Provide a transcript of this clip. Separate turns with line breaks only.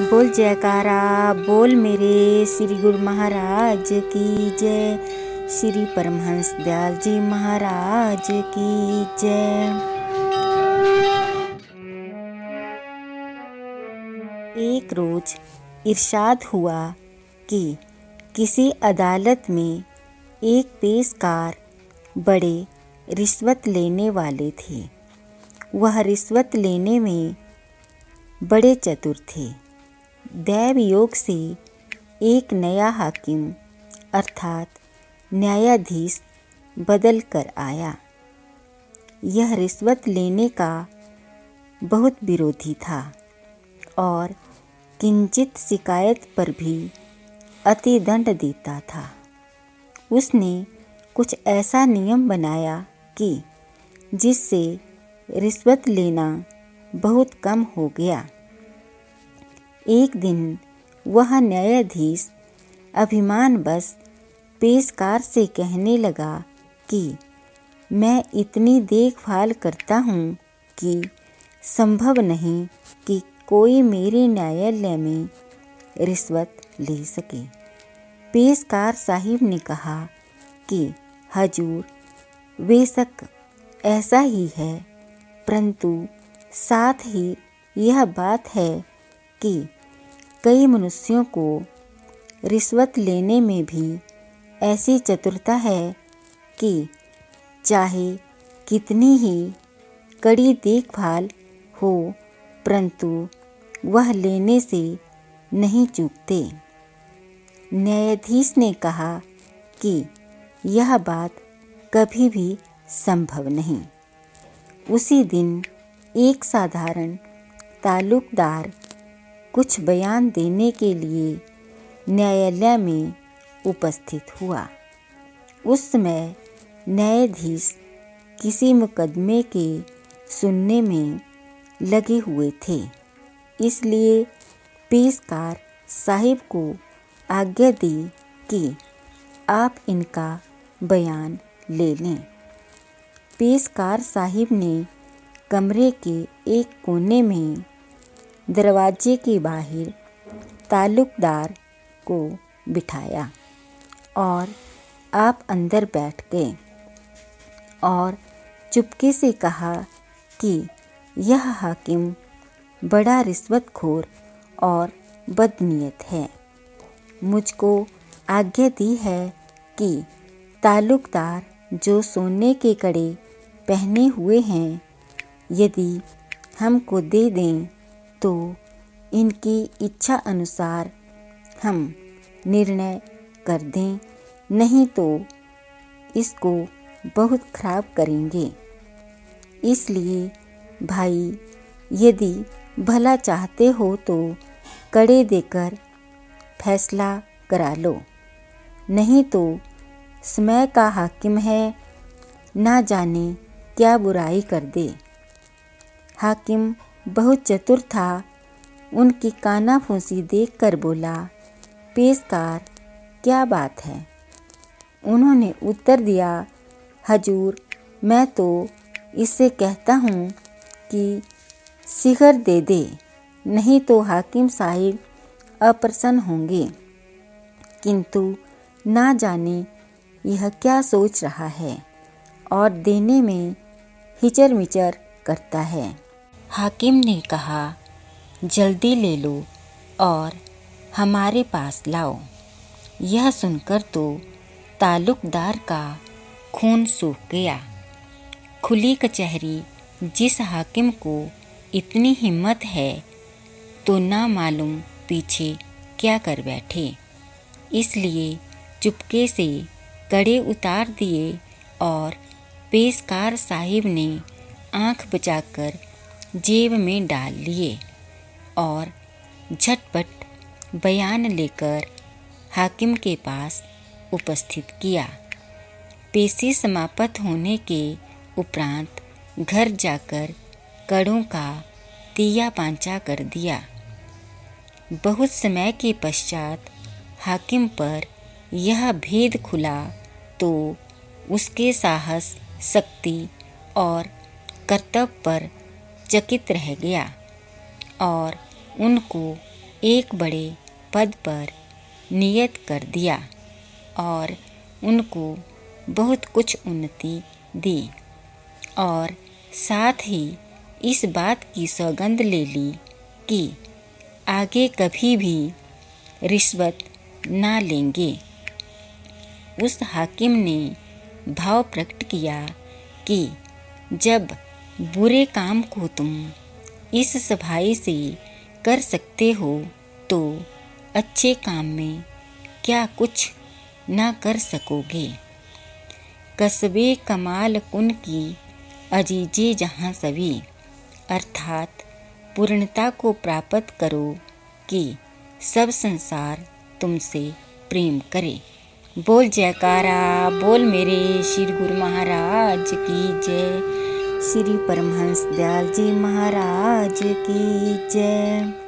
बोल जयकारा, बोल मेरे श्री गुरु महाराज की जय। श्री परमहंस दयाल जी महाराज की जय। एक रोज इरशाद हुआ कि किसी अदालत में एक पेशकार बड़े रिश्वत लेने वाले थे। वह रिश्वत लेने में बड़े चतुर थे। दैव योग से एक नया हाकिम अर्थात न्यायाधीश बदल कर आया। यह रिश्वत लेने का बहुत विरोधी था और किंचित शिकायत पर भी अतिदंड देता था। उसने कुछ ऐसा नियम बनाया कि जिससे रिश्वत लेना बहुत कम हो गया। एक दिन वह न्यायाधीश अभिमानवश पेशकार से कहने लगा कि मैं इतनी देखभाल करता हूँ कि संभव नहीं कि कोई मेरे न्यायालय में रिश्वत ले सके। पेशकार साहिब ने कहा कि हजूर बेशक ऐसा ही है, परंतु साथ ही यह बात है कि कई मनुष्यों को रिश्वत लेने में भी ऐसी चतुरता है कि चाहे कितनी ही कड़ी देखभाल हो, परंतु वह लेने से नहीं चूकते। न्यायाधीश ने कहा कि यह बात कभी भी संभव नहीं। उसी दिन एक साधारण ताल्लुकदार कुछ बयान देने के लिए न्यायालय में उपस्थित हुआ। उस समय न्यायाधीश किसी मुकदमे के सुनने में लगे हुए थे, इसलिए पेशकार साहिब को आज्ञा दी कि आप इनका बयान ले लें। पेशकार साहिब ने कमरे के एक कोने में दरवाजे के बाहर ताल्लुकदार को बिठाया और आप अंदर बैठ गए और चुपके से कहा कि यह हाकिम बड़ा रिश्वतखोर और बदनीयत है। मुझको आज्ञा दी है कि ताल्लुकदार जो सोने के कड़े पहने हुए हैं, यदि हमको दे दें तो इनकी इच्छा अनुसार हम निर्णय कर दें, नहीं तो इसको बहुत खराब करेंगे। इसलिए भाई, यदि भला चाहते हो तो कड़े देकर फैसला करा लो, नहीं तो समय का हाकिम है, ना जाने क्या बुराई कर दे। हाकिम बहुत चतुर था। उनकी कानाफूसी देखकर बोला, पेशकार क्या बात है? उन्होंने उत्तर दिया, हजूर मैं तो इससे कहता हूँ कि सिगर दे दे, नहीं तो हाकिम साहिब अप्रसन्न होंगे, किंतु ना जाने यह क्या सोच रहा है और देने में हिचर मिचर करता है। हाकिम ने कहा, जल्दी ले लो और हमारे पास लाओ। यह सुनकर तो ताल्लुकदार का खून सूख गया। खुली कचहरी जिस हाकिम को इतनी हिम्मत है तो ना मालूम पीछे क्या कर बैठे। इसलिए चुपके से कड़े उतार दिए और पेशकार साहिब ने आंख बचाकर जेब में डाल लिए और झटपट बयान लेकर हाकिम के पास उपस्थित किया। पेशी समाप्त होने के उपरांत घर जाकर कड़ों का तिया पांचा कर दिया। बहुत समय के पश्चात हाकिम पर यह भेद खुला तो उसके साहस, शक्ति और कर्तव्य पर चकित रह गया और उनको एक बड़े पद पर नियत कर दिया और उनको बहुत कुछ उन्नति दी और साथ ही इस बात की सौगंध ले ली कि आगे कभी भी रिश्वत ना लेंगे। उस हाकिम ने भाव प्रकट किया कि जब बुरे काम को तुम इस सफाई से कर सकते हो तो अच्छे काम में क्या कुछ ना कर सकोगे। कसबे कमाल कुन की अजीजे जहाँ सभी, अर्थात पूर्णता को प्राप्त करो कि सब संसार तुमसे प्रेम करे। बोल जयकारा, बोल मेरे श्री गुरु महाराज की जय, श्री परमहंस दयाल जी महाराज की जय।